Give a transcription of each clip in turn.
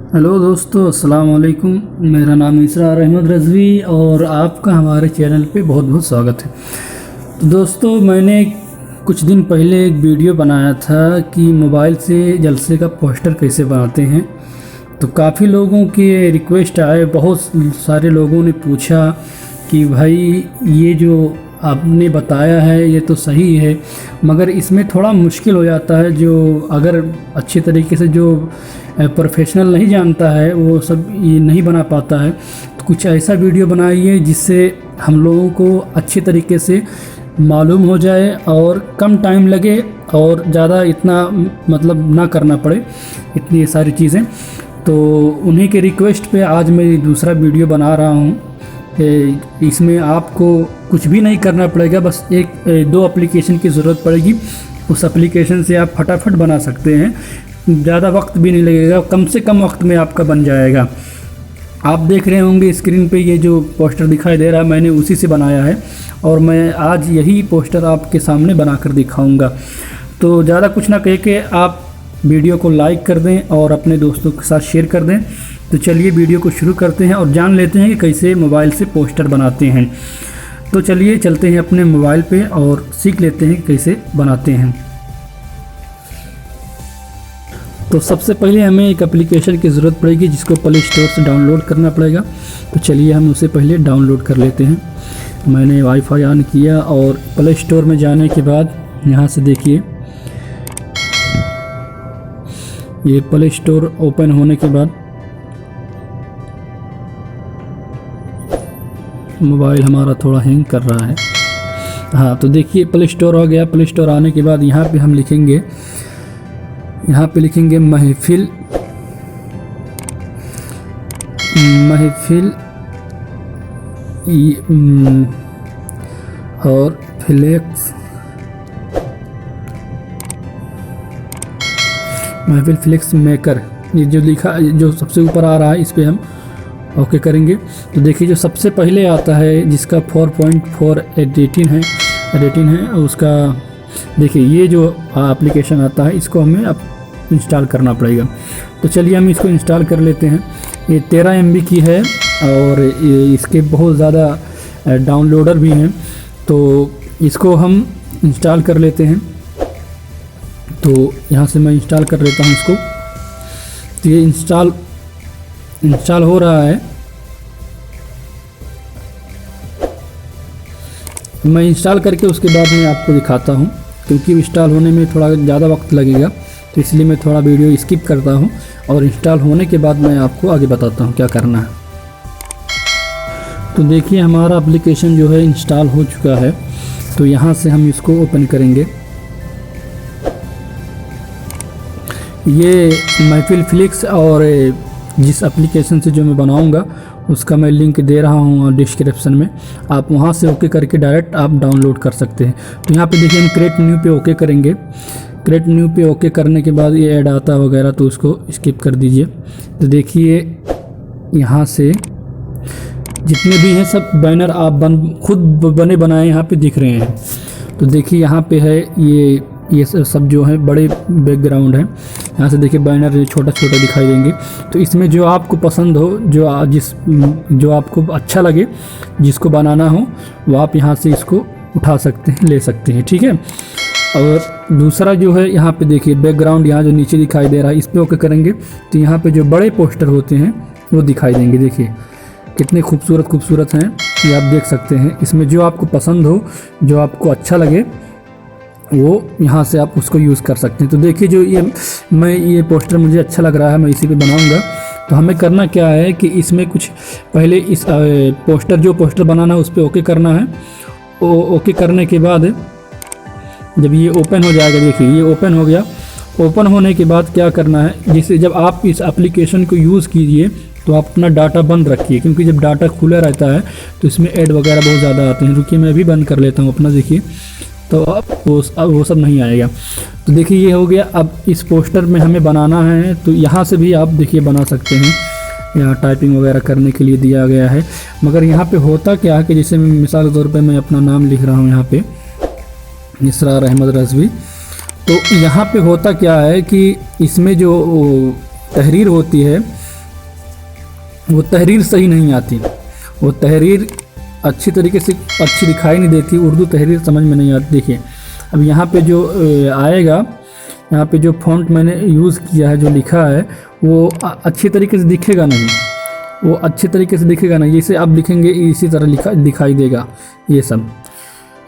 Hello दोस्तों, अस्सलाम वालेकुम। मेरा नाम इसरार अहमद रज़वी और आपका हमारे चैनल पे बहुत बहुत स्वागत है। तो दोस्तों, मैंने कुछ दिन पहले एक वीडियो बनाया था कि मोबाइल से जलसे का पोस्टर कैसे बनाते हैं। तो काफ़ी लोगों के रिक्वेस्ट आए, बहुत सारे लोगों ने पूछा कि भाई ये जो आपने बताया है ये तो सही है, मगर इसमें थोड़ा मुश्किल हो जाता है। जो अगर अच्छे तरीके से जो प्रोफेशनल नहीं जानता है वो सब ये नहीं बना पाता है। तो कुछ ऐसा वीडियो बनाइए जिससे हम लोगों को अच्छे तरीके से मालूम हो जाए और कम टाइम लगे और ज़्यादा इतना मतलब ना करना पड़े इतनी सारी चीज़ें। तो उन्हीं के रिक्वेस्ट पे आज मैं दूसरा वीडियो बना रहा हूँ। इसमें आपको कुछ भी नहीं करना पड़ेगा, बस दो एप्लीकेशन की ज़रूरत पड़ेगी। उस एप्लीकेशन से आप फटाफट बना सकते हैं, ज़्यादा वक्त भी नहीं लगेगा, कम से कम वक्त में आपका बन जाएगा। आप देख रहे होंगे स्क्रीन पे ये जो पोस्टर दिखाई दे रहा है, मैंने उसी से बनाया है और मैं आज यही पोस्टर आपके सामने बनाकर दिखाऊंगा। तो ज़्यादा कुछ ना कह के आप वीडियो को लाइक कर दें और अपने दोस्तों के साथ शेयर कर दें। तो चलिए वीडियो को शुरू करते हैं और जान लेते हैं कि कैसे मोबाइल से पोस्टर बनाते हैं। तो चलिए चलते हैं अपने मोबाइल पे और सीख लेते हैं कैसे बनाते हैं। तो सबसे पहले हमें एक एप्लीकेशन की ज़रूरत पड़ेगी जिसको प्ले स्टोर से डाउनलोड करना पड़ेगा। तो चलिए हम उसे पहले डाउनलोड कर लेते हैं। मैंने वाईफाई ऑन किया और प्ले स्टोर में जाने के बाद यहाँ से देखिए, ये प्ले स्टोर ओपन होने के बाद मोबाइल हमारा थोड़ा हैंग कर रहा है। हाँ, तो देखिए प्ले स्टोर हो गया। प्ले स्टोर आने के बाद यहाँ पे हम लिखेंगे, यहाँ पे लिखेंगे महफिल और फ्लेक्स, महफिल फ्लेक्स मेकर। ये जो लिखा, जो सबसे ऊपर आ रहा है, इस पर हम ओके करेंगे। तो देखिए जो सबसे पहले आता है जिसका 4.4 रेटिंग है उसका, देखिए ये जो एप्लीकेशन आता है इसको हमें अब इंस्टॉल करना पड़ेगा। तो चलिए हम इसको इंस्टॉल कर लेते हैं। ये 13 MB की है और इसके बहुत ज़्यादा डाउनलोडर भी हैं, तो इसको हम इंस्टॉल कर लेते हैं। तो यहाँ से मैं इंस्टॉल कर लेता हूँ इसको। तो ये इंस्टॉल हो रहा है। मैं इंस्टॉल करके उसके बाद मैं आपको दिखाता हूँ, क्योंकि इंस्टॉल होने में थोड़ा ज़्यादा वक्त लगेगा, तो इसलिए मैं थोड़ा वीडियो स्किप करता हूँ और इंस्टॉल होने के बाद मैं आपको आगे बताता हूँ क्या करना है। तो देखिए हमारा एप्लीकेशन जो है इंस्टॉल हो चुका है। तो यहाँ से हम इसको ओपन करेंगे। ये महफिल फ्लिक्स और जिस एप्लीकेशन से जो मैं बनाऊंगा उसका मैं लिंक दे रहा हूँ डिस्क्रिप्शन में, आप वहाँ से ओके करके डायरेक्ट आप डाउनलोड कर सकते हैं। तो यहाँ पे देखिए हम क्रिएट न्यू पे ओके करेंगे। क्रिएट न्यू पे ओके करने के बाद ये ऐड आता वगैरह, तो उसको स्किप कर दीजिए। तो देखिए यहाँ से जितने भी हैं सब बैनर आप खुद बने बनाए यहाँ पे दिख रहे हैं। तो देखिए यहाँ पे है ये सब जो है बड़े बैकग्राउंड है। यहाँ से देखिए बैनर छोटा छोटा दिखाई देंगे। तो इसमें जो आपको पसंद हो, जो आपको अच्छा लगे, जिसको बनाना हो, वो आप यहाँ से इसको उठा सकते हैं, ले सकते हैं, ठीक है। और दूसरा जो है यहाँ पे देखिए बैकग्राउंड, यहाँ जो नीचे दिखाई दे रहा है, इस पर ओके करेंगे तो यहाँ पे जो बड़े पोस्टर होते हैं वो दिखाई देंगे। देखिए कितने खूबसूरत हैं, ये आप देख सकते हैं। इसमें जो आपको पसंद हो, जो आपको अच्छा लगे, वो यहाँ से आप उसको यूज़ कर सकते हैं। तो देखिए जो ये पोस्टर मुझे अच्छा लग रहा है, मैं इसी पे बनाऊंगा। तो हमें करना क्या है कि इसमें कुछ पहले इस जो पोस्टर बनाना है उस पर ओके करना है। ओके करने के बाद जब ये ओपन हो जाएगा, देखिए ये ओपन हो गया। ओपन होने के बाद क्या करना है, जैसे जब आप इस एप्लीकेशन को यूज़ कीजिए तो आप अपना डाटा बंद रखिए, क्योंकि जब डाटा खुला रहता है तो इसमें ऐड वगैरह बहुत ज़्यादा आते हैं। रुकिए मैं भी बंद कर लेता हूँ अपना, देखिए तो अब वो सब नहीं आएगा। तो देखिए ये हो गया। अब इस पोस्टर में हमें बनाना है, तो यहाँ से भी आप देखिए बना सकते हैं। यहाँ टाइपिंग वगैरह करने के लिए दिया गया है, मगर यहाँ पे होता क्या है कि जैसे मिसाल के तौर पे मैं अपना नाम लिख रहा हूँ यहाँ पे, इसरार अहमद रज़वी। तो यहाँ पे होता क्या है कि इसमें जो तहरीर होती है वो तहरीर सही नहीं आती, वो तहरीर अच्छी तरीके से अच्छी दिखाई नहीं देती, उर्दू तहरीर समझ में नहीं आती। देखिए अब यहाँ पे जो आएगा, यहाँ पे जो फ़ॉन्ट मैंने यूज़ किया है, जो लिखा है वो अच्छी तरीके से दिखेगा नहीं, वो अच्छे तरीके से दिखेगा नहीं। जैसे आप लिखेंगे इसी तरह दिखाई देगा ये सब।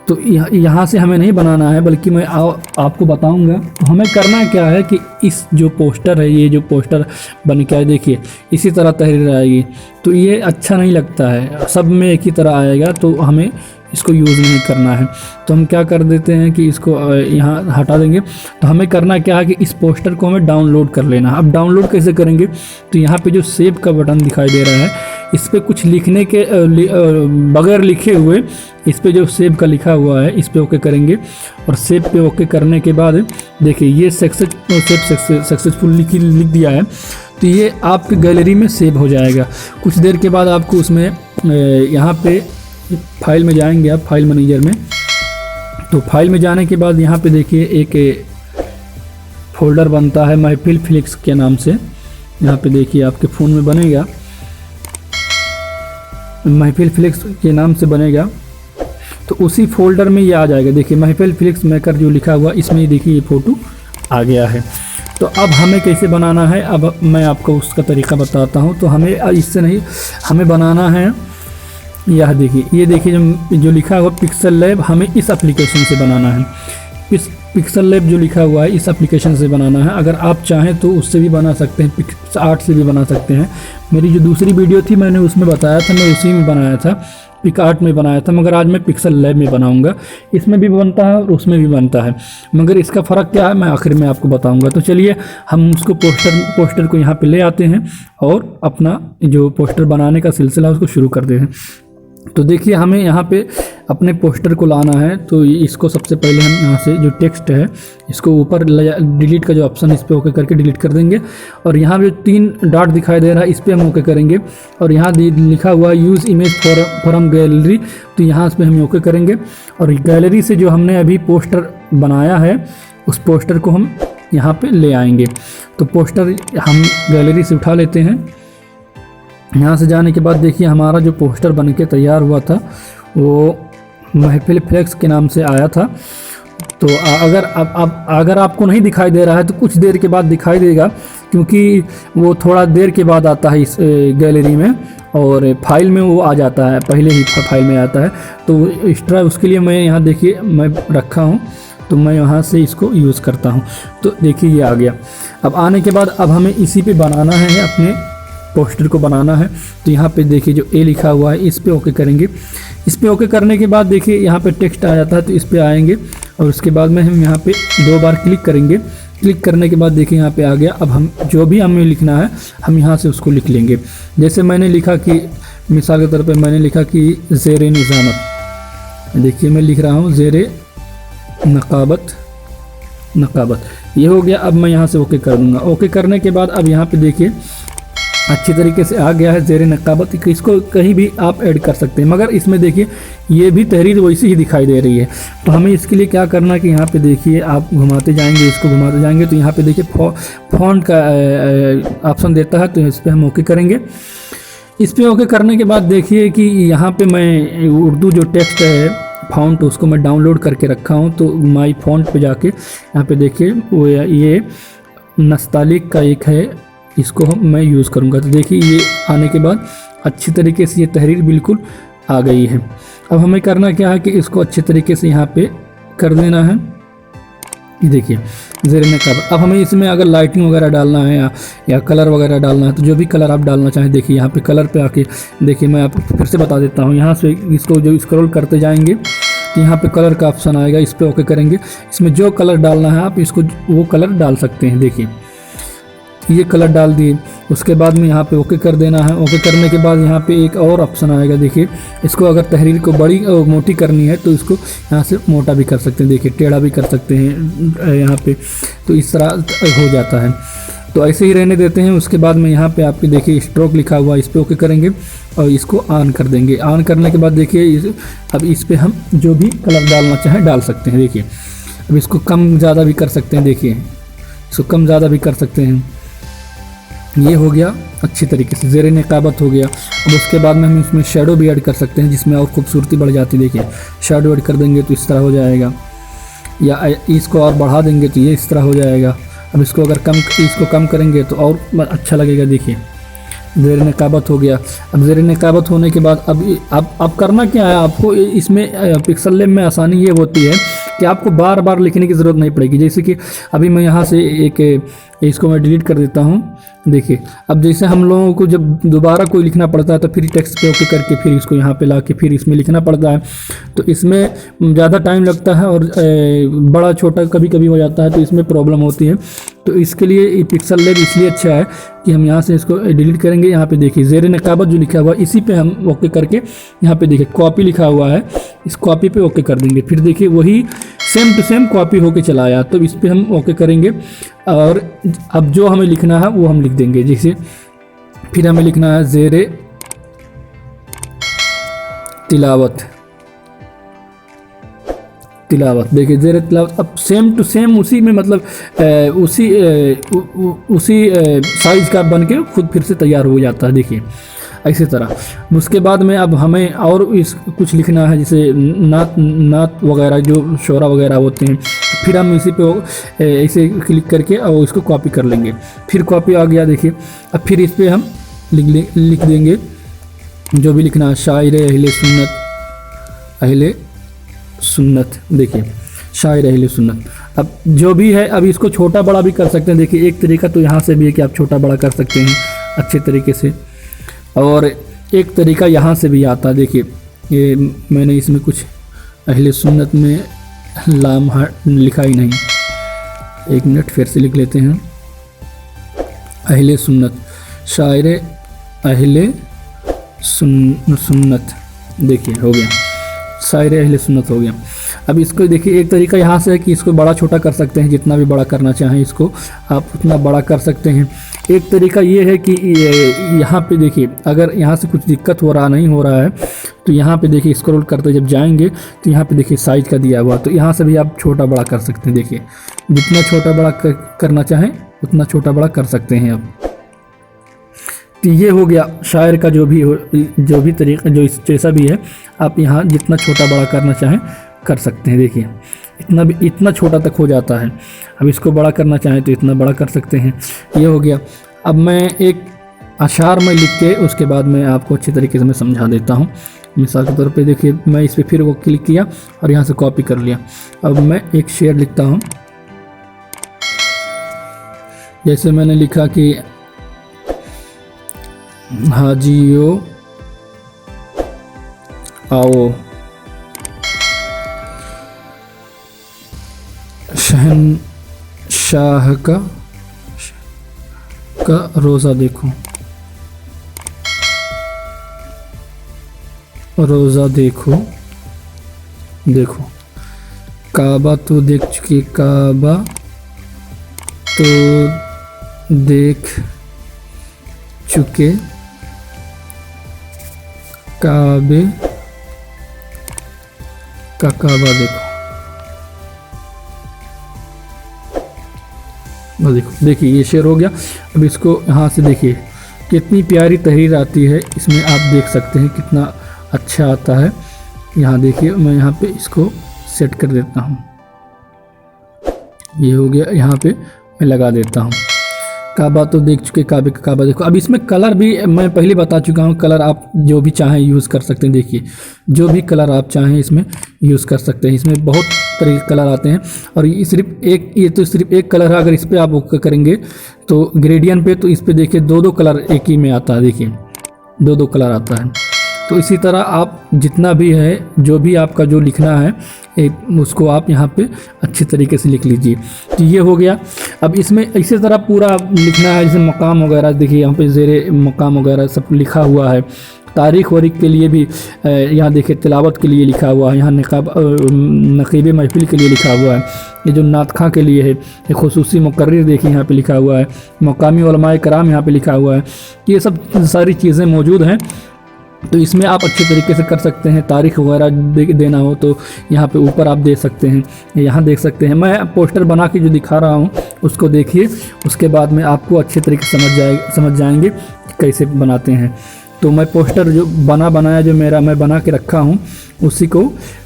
तो यहाँ से हमें नहीं बनाना है, बल्कि मैं आपको बताऊंगा। तो हमें करना क्या है कि इस जो पोस्टर है, ये जो पोस्टर बन के आए देखिए इसी तरह तहरीर आएगी, तो ये अच्छा नहीं लगता है, सब में एक ही तरह आएगा, तो हमें इसको यूज़ नहीं करना है। तो हम क्या कर देते हैं कि इसको यहाँ हटा देंगे। तो हमें करना क्या है कि इस पोस्टर को हमें डाउनलोड कर लेना है। अब डाउनलोड कैसे करेंगे, तो यहाँ पे जो सेव का बटन दिखाई दे रहा है, इस पर कुछ लिखने के बगैर लिखे हुए इस पर जो सेव का लिखा हुआ है इस पर ओके करेंगे। और सेव पे ओके करने के बाद देखिए ये सक्सेसफुल लिख दिया है, तो ये आपकी गैलरी में सेव हो जाएगा। कुछ देर के बाद आपको उसमें यहाँ पे फाइल में जाएंगे आप, फाइल मैनेजर में। तो फाइल में जाने के बाद यहाँ पे देखिए एक फोल्डर बनता है महफिल फ्लिक्स के नाम से। यहाँ पे देखिए आपके फ़ोन में बनेगा, महफिल फ्लिक्स के नाम से बनेगा। तो उसी फोल्डर में ये आ जाएगा। देखिए महफिल फ्लिक्स मेकर जो लिखा हुआ, इसमें देखिए ये फ़ोटो आ गया है। तो अब हमें कैसे बनाना है, अब मैं आपको उसका तरीका बताता हूँ। तो हमें इससे नहीं, हमें बनाना है यह देखिए, ये देखिए जो लिखा हुआ पिक्सल लैब, हमें इस एप्लीकेशन से बनाना है। इस पिक्सल लैब जो लिखा हुआ है इस एप्लीकेशन से बनाना है। अगर आप चाहें तो उससे भी बना सकते हैं, पिक्सआर्ट से भी बना सकते हैं। मेरी जो दूसरी वीडियो थी मैंने उसमें बताया था, मैं उसी में बनाया था, पिक्सआर्ट में बनाया था, मगर आज मैं पिक्सल लैब में बनाऊंगा। इसमें भी बनता है और उसमें भी बनता है, मगर इसका फ़र्क क्या है मैं आखिर में आपको बताऊंगा। तो चलिए हम उसको पोस्टर को यहाँ पे ले आते हैं और अपना जो पोस्टर बनाने का सिलसिला उसको शुरू करते हैं। तो देखिए हमें यहाँ पे अपने पोस्टर को लाना है। तो इसको सबसे पहले हम यहाँ से जो टेक्स्ट है इसको ऊपर डिलीट का जो ऑप्शन है इस पर ओके करके डिलीट कर देंगे। और यहाँ जो 3 डॉट दिखाई दे रहा है इस पर हम ओके करेंगे। और यहाँ लिखा हुआ यूज़ इमेज फ्रॉम गैलरी, तो यहाँ इस पर हम ओके करेंगे। और गैलरी से जो हमने अभी पोस्टर बनाया है उस पोस्टर को हम यहाँ पर ले आएंगे। तो पोस्टर हम गैलरी से उठा लेते हैं। यहाँ से जाने के बाद देखिए हमारा जो पोस्टर बन के तैयार हुआ था वो महफिल फ्लेक्स के नाम से आया था। तो अगर आपको नहीं दिखाई दे रहा है तो कुछ देर के बाद दिखाई देगा, क्योंकि वो थोड़ा देर के बाद आता है इस गैलरी में, और फाइल में वो आ जाता है, पहले ही फाइल में आता है। तो एक्स्ट्रा उसके लिए मैं यहाँ देखिए मैं रखा हूँ, तो मैं यहाँ से इसको यूज़ करता हूँ। तो देखिए ये आ गया। अब आने के बाद अब हमें इसी पे बनाना है, अपने पोस्टर को बनाना है। तो यहाँ पे देखिए जो ए लिखा हुआ है इस पे ओके करेंगे। इस पे ओके करने के बाद देखिए यहाँ पे टेक्स्ट आ जाता है, तो इस पे आएंगे और उसके बाद में हम यहाँ पे 2 बार क्लिक करेंगे। क्लिक करने के बाद देखिए यहाँ पे आ गया। अब हम जो भी हमें लिखना है हम यहाँ से उसको लिख लेंगे। जैसे मैंने लिखा कि मिसाल के तौर पर मैंने लिखा कि ज़ेरे निज़ामत, देखिए मैं लिख रहा हूँ ज़ेरे नकाबत, ये हो गया। अब मैं यहाँ से ओके कर दूँगा। ओके करने के बाद अब यहाँ पे देखिए अच्छी तरीके से आ गया है ज़ेरे नकाबत। इसको कहीं भी आप ऐड कर सकते हैं, मगर इसमें देखिए ये भी तहरीर वैसी ही दिखाई दे रही है। तो हमें इसके लिए क्या करना है कि यहाँ पे देखिए आप घुमाते जाएंगे, इसको घुमाते जाएंगे, तो यहाँ पे देखिए फॉन्ट का ऑप्शन देता है, तो इस पर हम ओके करेंगे। इस पर ओके करने के बाद देखिए कि यहाँ पे मैं उर्दू जो टेक्स्ट है फॉन्ट उसको मैं डाउनलोड करके रखा हूँ। तो माई फॉन्ट पे जाके यहाँ पे देखिए वो ये नस्तालिक का एक है, इसको मैं यूज़ करूँगा। तो देखिए ये आने के बाद अच्छी तरीके से ये तहरीर बिल्कुल आ गई है। अब हमें करना क्या है कि इसको अच्छे तरीके से यहाँ पे कर देना है। देखिए ज़ेरे नकाब। अब हमें इसमें अगर लाइटिंग वगैरह डालना है या कलर वगैरह डालना है, तो जो भी कलर आप डालना चाहें, देखिए यहाँ पे कलर पे आके देखिए मैं आपको फिर से बता देता हूँ। यहाँ से इसको जो स्क्रॉल करते जाएंगे तो यहाँ पे कलर का ऑप्शन आएगा, इस पर ओके करेंगे। इसमें जो कलर डालना है आप इसको वो कलर डाल सकते हैं। देखिए ये कलर डाल दिए, उसके बाद में यहाँ पे ओके कर देना है। ओके करने के बाद यहाँ पे एक और ऑप्शन आएगा, देखिए इसको अगर तहरीर को बड़ी मोटी करनी है तो इसको यहाँ से मोटा भी कर सकते हैं, देखिए टेढ़ा भी कर सकते हैं यहाँ पे, तो इस तरह हो जाता है। तो ऐसे ही रहने देते हैं। उसके बाद में यहाँ पे आपके देखिए स्ट्रोक लिखा हुआ है, इस पर ओके करेंगे और इसको ऑन कर देंगे। ऑन करने के बाद देखिए अब इस पर हम जो भी कलर डालना चाहें डाल सकते हैं। देखिए अब इसको कम ज़्यादा भी कर सकते हैं, देखिए इसको कम ज़्यादा भी कर सकते हैं। ये हो गया। अच्छी तरीके से। ज़ेर नकाबत हो गया। अब उसके बाद में हम इसमें शेडो भी ऐड कर सकते हैं, जिसमें और खूबसूरती बढ़ जाती है। देखिए शेडो ऐड कर देंगे तो इस तरह हो जाएगा, या इसको और बढ़ा देंगे तो ये इस तरह हो जाएगा। अब इसको अगर इसको कम करेंगे तो और अच्छा लगेगा। देखिए ज़ेर नकाबत हो गया। अब ज़ेर नकाबत होने के बाद अब करना क्या है आपको, इसमें पिक्सल लैब में आसानी ये होती है कि आपको बार बार लिखने की ज़रूरत नहीं पड़ेगी। जैसे कि अभी मैं यहाँ से इसको मैं डिलीट कर देता हूँ। देखिए अब जैसे हम लोगों को जब दोबारा कोई लिखना पड़ता है तो फिर टेक्स्ट पे ओके करके फिर इसको यहाँ पे ला के फिर इसमें लिखना पड़ता है, तो इसमें ज़्यादा टाइम लगता है और बड़ा छोटा कभी कभी हो जाता है, तो इसमें प्रॉब्लम होती है। तो इसके लिए ये पिक्सल लैब इसलिए अच्छा है कि हम यहाँ से इसको डिलीट करेंगे। यहाँ पे देखिए ज़ेर नकाबत जो लिखा हुआ है इसी पे हम ओके करके यहाँ पे देखिए कॉपी लिखा हुआ है, इस कॉपी पे ओके कर देंगे। फिर देखिए वही सेम टू सेम कॉपी होके चला आया, तो इस पे हम ओके करेंगे। और अब जो हमें लिखना है वो हम लिख देंगे। जैसे फिर हमें लिखना है ज़ेर तिलावत। देखिए ज़ेर तिलावत अब सेम टू सेम उसी में मतलब उसी साइज का बन के खुद फिर से तैयार हो जाता है। देखिए इसी तरह उसके बाद में अब हमें और कुछ लिखना है, जैसे नात वगैरह जो शोरा वगैरह होते हैं, फिर हम इसी पे ऐसे क्लिक करके और इसको कॉपी कर लेंगे। फिर कॉपी आ गया। देखिए अब फिर इस पर हम लिख देंगे जो भी लिखना है, शायर अहले सुन्नत। देखिए शायर अहले सुन्नत। अब जो भी है, अब इसको छोटा बड़ा भी कर सकते हैं। देखिए एक तरीका तो यहाँ से भी है कि आप छोटा बड़ा कर सकते हैं अच्छे तरीके से, और एक तरीका यहाँ से भी आता है। देखिए ये मैंने इसमें कुछ अहले सुन्नत में लाम लिखा ही नहीं, एक मिनट फिर से लिख लेते हैं। अहले सुन्नत, शायर अहले सुन्नत। देखिए हो गया, शायर अहले सुन्नत हो गया। अब इसको देखिए एक तरीका यहाँ से है कि इसको बड़ा छोटा कर सकते हैं, जितना भी बड़ा करना चाहें इसको आप उतना बड़ा कर सकते हैं। एक तरीका ये है कि यहाँ पे देखिए अगर यहाँ से कुछ दिक्कत नहीं हो रहा है तो यहाँ पे देखिए स्क्रॉल करते जब जाएंगे तो यहाँ पे देखिए साइज का दिया हुआ, तो यहाँ से भी आप छोटा बड़ा कर सकते हैं। देखिए जितना छोटा बड़ा करना चाहें उतना छोटा बड़ा कर सकते हैं आप। तो ये हो गया शायर का जो भी तरीका, जो जैसा भी है आप यहाँ जितना छोटा बड़ा करना चाहें कर सकते हैं। देखिए इतना छोटा तक हो जाता है। अब इसको बड़ा करना चाहें तो इतना बड़ा कर सकते हैं। ये हो गया। अब मैं एक अशार में लिख के उसके बाद मैं आपको अच्छी तरीके से मैं समझा देता हूँ। मिसाल के तौर पे देखिए मैं इस पर फिर वो क्लिक किया और यहाँ से कॉपी कर लिया। अब मैं एक शेर लिखता हूँ। जैसे मैंने लिखा कि हाजियो आओ, शहनशाह का रोज़ा देखो, रोज़ा देखो। काबा तो देख चुके, काबा तो देख चुके, काबे का काबा देखो। देखिए ये शेर हो गया। अब इसको यहाँ से देखिए कितनी प्यारी तहरीर आती है, इसमें आप देख सकते हैं कितना अच्छा आता है। यहाँ देखिए मैं यहाँ पे इसको सेट कर देता हूँ। ये हो गया, यहाँ पे मैं लगा देता हूँ। काबा तो देख चुके, काबे का काबा देखो। अब इसमें कलर भी मैं पहले बता चुका हूँ, कलर आप जो भी चाहें यूज़ कर सकते हैं। देखिए जो भी कलर आप चाहें इसमें यूज़ कर सकते हैं। इसमें बहुत तरह के कलर आते हैं और ये सिर्फ एक कलर है। अगर इस पर आप ओके करेंगे तो ग्रेडियंट पे, तो इस पर देखिए दो कलर एक ही में आता है। देखिए दो कलर आता है। तो इसी तरह आप जितना भी है, जो भी आपका जो लिखना है उसको आप यहाँ पे अच्छे तरीके से लिख लीजिए। तो ये हो गया। अब इसमें इसी तरह पूरा लिखना है, जैसे मकाम वगैरह देखिए यहाँ पे ज़ेरे मकाम वगैरह सब लिखा हुआ है। तारीख़ वरीख के लिए भी यहाँ देखिए तिलावत के लिए लिखा हुआ है, यहाँ नक़ीब महफिल के लिए लिखा हुआ है। ये जो नातखा के लिए है, ये खुसूसी मुकर्रिर देखिए यहाँ पे लिखा हुआ है। मकामी उलमाए कराम यहाँ पे लिखा हुआ है। ये सब सारी चीज़ें मौजूद हैं। तो इसमें आप अच्छे तरीके से कर सकते हैं। तारीख़ वगैरह देना हो तो यहाँ पे ऊपर आप दे सकते हैं, यहाँ देख सकते हैं। मैं पोस्टर बना के जो दिखा रहा हूँ उसको देखिए, उसके बाद में आपको अच्छे तरीके से समझ जाएंगे कैसे बनाते हैं। तो मैं पोस्टर जो बनाया जो मैं बना के रखा हूँ उसी को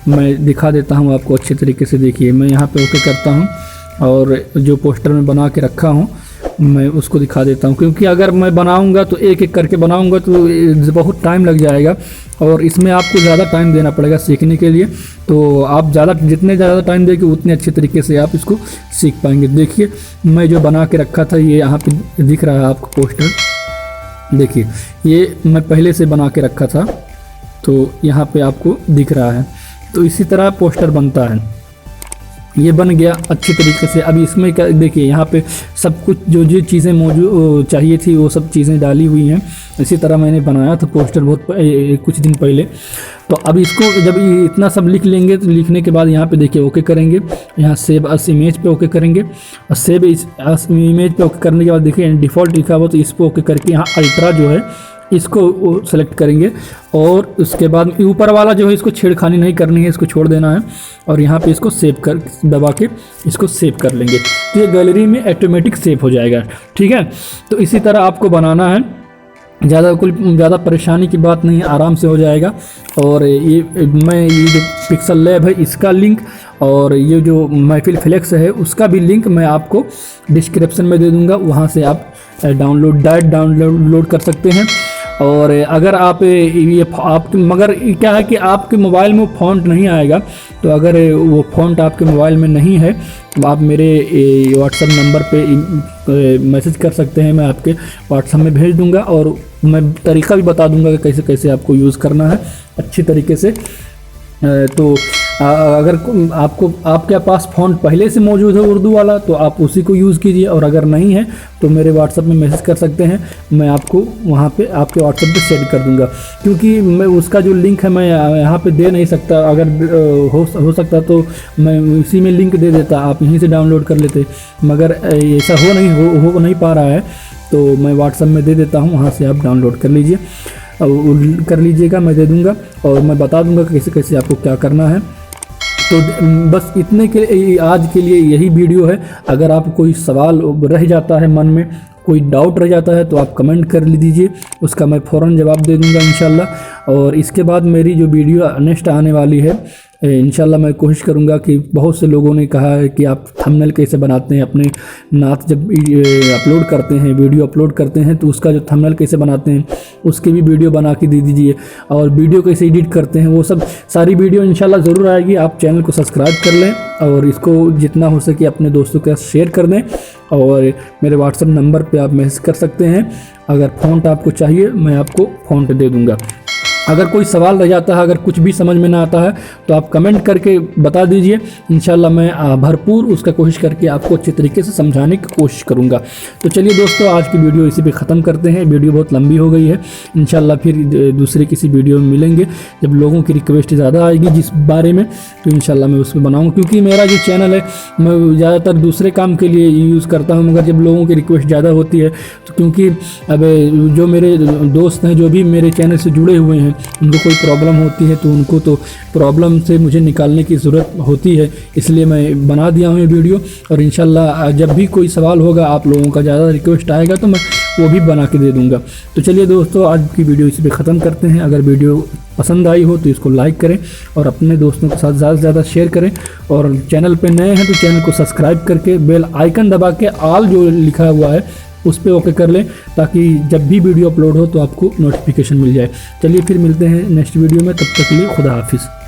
मैं दिखा देता हूँ आपको अच्छे तरीके से। देखिए मैं यहाँ पे ओके करता हूँ और जो पोस्टर मैं बना के रखा हूँ मैं उसको दिखा देता हूँ, क्योंकि अगर मैं बनाऊँगा तो एक एक करके बनाऊँगा तो बहुत टाइम लग जाएगा और इसमें आपको ज़्यादा टाइम देना पड़ेगा सीखने के लिए। तो आप जितने ज़्यादा टाइम देंगे उतने अच्छे तरीके से आप इसको सीख पाएंगे। देखिए मैं जो बना के रखा था ये यहाँ पे दिख रहा है आपको पोस्टर, देखिए ये मैं पहले से बना के रखा था तो यहाँ पे आपको दिख रहा है। तो इसी तरह पोस्टर बनता है, ये बन गया अच्छे तरीके से। अभी इसमें क्या देखिए यहाँ पे सब कुछ जो चीज़ें मौजूद चाहिए थी वो सब चीज़ें डाली हुई हैं। इसी तरह मैंने बनाया था पोस्टर कुछ दिन पहले। तो अब इसको जब इतना सब लिख लेंगे तो लिखने के बाद यहाँ पे देखिए ओके करेंगे, यहाँ सेव अस इमेज पे ओके करेंगे और सेव अस इमेज पे ओके करने के बाद देखिए डिफ़ॉल्ट लिखा हुआ तो इस पर ओके करके यहाँ अल्ट्रा जो है इसको सेलेक्ट करेंगे और उसके बाद ऊपर वाला जो है इसको छेड़खानी नहीं करनी है, इसको छोड़ देना है और यहाँ पे इसको सेव कर दबा के इसको सेव कर लेंगे तो ये गैलरी में ऑटोमेटिक सेव हो जाएगा। ठीक है, तो इसी तरह आपको बनाना है, ज़्यादा परेशानी की बात नहीं है, आराम से हो जाएगा। और ये जो पिक्सल लैब है इसका लिंक और ये जो महफिल फ्लेक्स है उसका भी लिंक मैं आपको डिस्क्रिप्शन में दे दूंगा, वहाँ से आप डाउनलोड कर सकते हैं। और अगर आप मगर क्या है कि आपके मोबाइल में फ़ॉन्ट नहीं आएगा, तो अगर वो फ़ॉन्ट आपके मोबाइल में नहीं है तो आप मेरे व्हाट्सएप नंबर पे मैसेज कर सकते हैं, मैं आपके व्हाट्सएप में भेज दूंगा और मैं तरीका भी बता दूंगा कि कैसे कैसे आपको यूज़ करना है अच्छी तरीके से। तो अगर आपके पास फ़ॉन्ट पहले से मौजूद है उर्दू वाला तो आप उसी को यूज़ कीजिए, और अगर नहीं है तो मेरे व्हाट्सएप में मैसेज कर सकते हैं, मैं आपको वहाँ पे आपके व्हाट्सएप पे सेंड कर दूंगा। क्योंकि मैं उसका जो लिंक है मैं यहाँ पे दे नहीं सकता, अगर हो सकता तो मैं इसी में लिंक दे देता, आप यहीं से डाउनलोड कर लेते, मगर ऐसा हो नहीं पा रहा है तो मैं व्हाट्सएप में दे देता हूँ, वहाँ से आप डाउनलोड कर लीजिएगा, मैं दे दूँगा और मैं बता दूँगा कैसे कैसे आपको क्या करना है। तो बस इतने के आज के लिए यही वीडियो है। अगर आप कोई सवाल रह जाता है मन में, कोई डाउट रह जाता है तो आप कमेंट कर दीजिए, उसका मैं फ़ौरन जवाब दे दूंगा इंशाल्लाह। और इसके बाद मेरी जो वीडियो नेक्स्ट आने वाली है इंशाल्लाह मैं कोशिश करूंगा कि बहुत से लोगों ने कहा है कि आप थंबनेल कैसे बनाते हैं, अपने नात जब अपलोड करते हैं, वीडियो अपलोड करते हैं तो उसका जो थंबनेल कैसे बनाते हैं उसकी भी वीडियो बना के दे दीजिए, और वीडियो कैसे एडिट करते हैं वो सब सारी वीडियो इंशाल्लाह ज़रूर आएगी। आप चैनल को सब्सक्राइब कर लें और इसको जितना हो सके अपने दोस्तों के साथ शेयर कर दें, और मेरे व्हाट्सएप नंबर पे आप मैसेज कर सकते हैं। अगर फ़ॉन्ट आपको चाहिए मैं आपको फ़ॉन्ट दे दूंगा। अगर कोई सवाल रह जाता है, अगर कुछ भी समझ में ना आता है तो आप कमेंट करके बता दीजिए, इंशाल्लाह मैं भरपूर उसका कोशिश करके आपको अच्छे तरीके से समझाने की कोशिश करूंगा। तो चलिए दोस्तों, आज की वीडियो इसी पे ख़त्म करते हैं, वीडियो बहुत लंबी हो गई है। इंशाल्लाह फिर दूसरे किसी वीडियो में मिलेंगे जब लोगों की रिक्वेस्ट ज़्यादा आएगी जिस बारे में, तो इंशाल्लाह मैं उस पर बनाऊँगा। क्योंकि मेरा जो चैनल है मैं ज़्यादातर दूसरे काम के लिए यूज़ करता हूँ, मगर जब लोगों की रिक्वेस्ट ज़्यादा होती है तो क्योंकि अब जो मेरे दोस्त हैं जो भी मेरे चैनल से जुड़े हुए हैं उनको कोई प्रॉब्लम होती है तो उनको तो प्रॉब्लम से मुझे निकालने की ज़रूरत होती है, इसलिए मैं बना दिया हूँ ये वीडियो। और इंशाल्लाह जब भी कोई सवाल होगा, आप लोगों का ज़्यादा रिक्वेस्ट आएगा तो मैं वो भी बना के दे दूँगा। तो चलिए दोस्तों, आज की वीडियो इसी पे ख़त्म करते हैं। अगर वीडियो पसंद आई हो तो इसको लाइक करें और अपने दोस्तों के साथ ज़्यादा से ज़्यादा शेयर करें, और चैनल पे नए हैं तो चैनल को सब्सक्राइब करके बेल आइकन दबा के ऑल जो लिखा हुआ है उस पर ओके कर लें, ताकि जब भी वीडियो अपलोड हो तो आपको नोटिफिकेशन मिल जाए। चलिए फिर मिलते हैं नेक्स्ट वीडियो में, तब तक के लिए खुदा हाफिज़।